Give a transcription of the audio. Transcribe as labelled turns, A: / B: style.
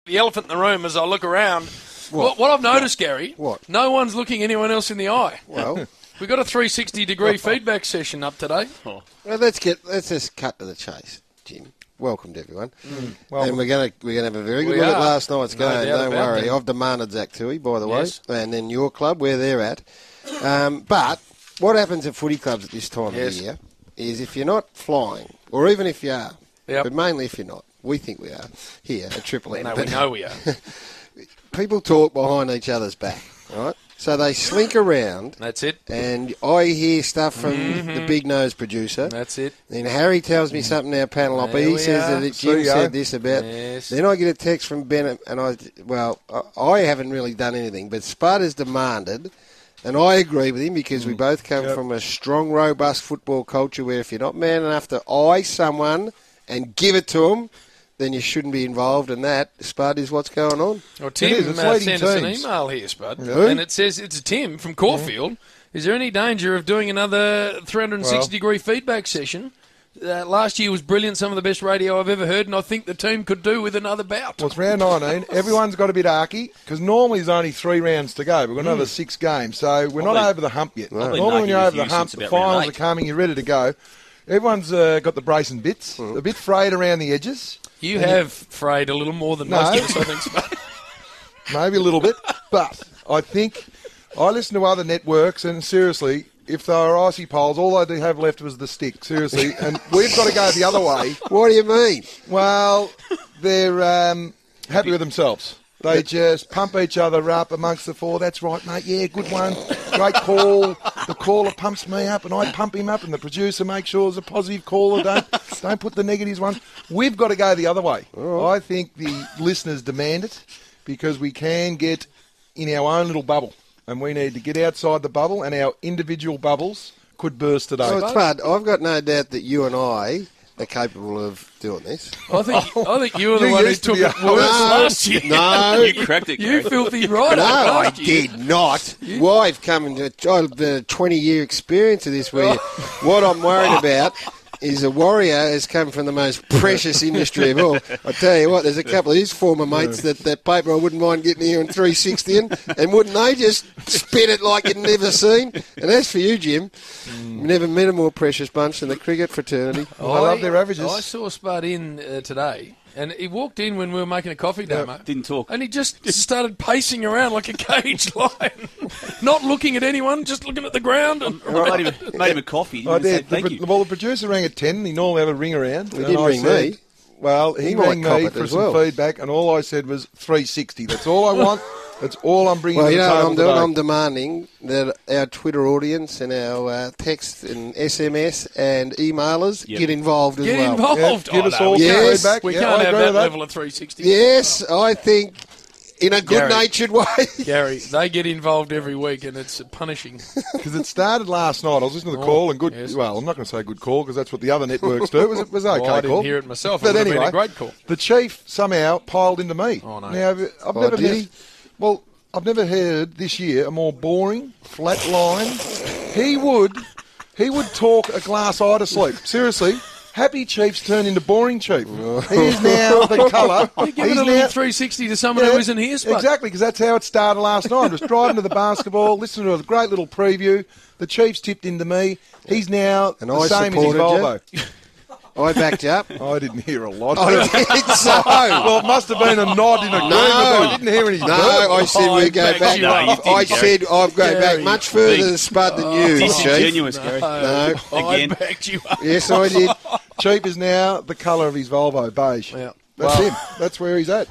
A: the elephant in the room as I look around. What I've noticed, Gary, no one's looking anyone else in the eye.
B: Well,
A: we've got a 360-degree feedback session up today.
B: Well, let's just cut to the chase, Jim. Welcome to everyone. And we're going to have a very good look at last night's game. Don't worry. I've demanded Zach Tui, by the way, and then your club, where they're at. But what happens at footy clubs at this time of the year is if you're not flying, or even if you are, but mainly if you're not, we think we are here at Triple M.
A: No, we know we are.
B: People talk behind each other's back, right? So they slink around.
A: That's it.
B: And I hear stuff from the big nose producer.
A: That's it.
B: Then Harry tells me something in our panel up. He says that Jim said this about. Yes. Then I get a text from Bennett, and I haven't really done anything, but Spud has demanded, and I agree with him because we both come from a strong, robust football culture where if you're not man enough to eye someone and give it to them, then you shouldn't be involved in that. Spud, is what's going on.
A: Well, Tim sent us an email here, Spud, and it says, it's Tim from Caulfield. Is there any danger of doing another 360-degree feedback session? Last year was brilliant, some of the best radio I've ever heard, and I think the team could do with another bout.
C: Well, it's round 19. Everyone's got a bit arky, because normally there's only 3 rounds to go. We've got another 6 games, so we're not over the hump yet. Normally when you're over the hump, the finals are coming, you're ready to go. Everyone's got the brace and bits, a bit frayed around the edges.
A: You have frayed a little more than most of us, I think, Spud.
C: Maybe a little bit, but I think I listen to other networks, and seriously, if they were icy poles, all they have left was the stick, seriously, and we've got to go the other way.
B: What do you mean?
C: Well, they're happy with themselves. They just pump each other up amongst the 4. That's right, mate. Yeah, good one. Great call. The caller pumps me up and I pump him up, and the producer makes sure it's a positive caller. Don't put the negatives ones. We've got to go the other way. Right. I think the listeners demand it because we can get in our own little bubble, and we need to get outside the bubble, and our individual bubbles could burst today.
B: Well, Spud, I've got no doubt that you and I are capable of doing this.
A: I think you were the one who took it worse last year.
B: No.
D: You cracked it, Garry.
A: You filthy right.
B: No, I did not. Well, I've come into a 20-year experience of this where what I'm worried about is a warrior has come from the most precious industry of all. I tell you what, there's a couple of his former mates that paper I wouldn't mind getting here and 360 and wouldn't they just spin it like you'd never seen? And as for you, Jim, never met a more precious bunch than the cricket fraternity.
C: I love their averages.
A: I saw Spud in today, and he walked in when we were making a coffee demo.
D: Didn't talk.
A: And he just started pacing around like a caged lion, not looking at anyone, just looking at the ground. And
D: made him a coffee.
C: I did.
D: Thank you.
C: Well, the producer rang at 10. He normally have a ring around.
B: He didn't ring me.
C: Well, he rang me for some feedback, and all I said was 360. That's all I want. That's all I'm bringing to the table today.
B: I'm demanding that our Twitter audience and our text and SMS and emailers get involved as well.
A: Get involved.
C: Give us all feedback.
A: We can't have that level of 360.
B: Yes, I think in a good-natured way.
A: Gary, they get involved every week, and it's punishing.
C: Because it started last night. I was listening to the call, and good. Yes. Well, I'm not going to say good call because that's what the other networks do. It was okay call.
A: I didn't hear it myself.
C: But anyway,
A: been a great call.
C: The chief somehow piled into me.
A: Oh, no.
C: Now, I've never heard this year a more boring, flat line. He would talk a glass eye to sleep. Seriously. Happy Chiefs turn into boring Chief. He's now the colour.
A: You're giving a little 360 to someone who isn't here, Spud.
C: Exactly, because that's how it started last night. I was driving to the basketball, listening to a great little preview. The Chiefs tipped into me. He's now the same as his Volvo.
B: I backed you up.
C: I didn't hear a lot.
B: I did so.
C: Well, it must have been a nod in agreement. I didn't hear any.
B: No, I said we go back. I said I've gone back much further than Spud than you, Chief.
D: Disingenuous, Gary.
B: No.
A: Again. I backed you up.
B: Yes, I did.
C: Chief is now the colour of his Volvo, beige.
A: Yeah.
C: That's him. That's where he's at.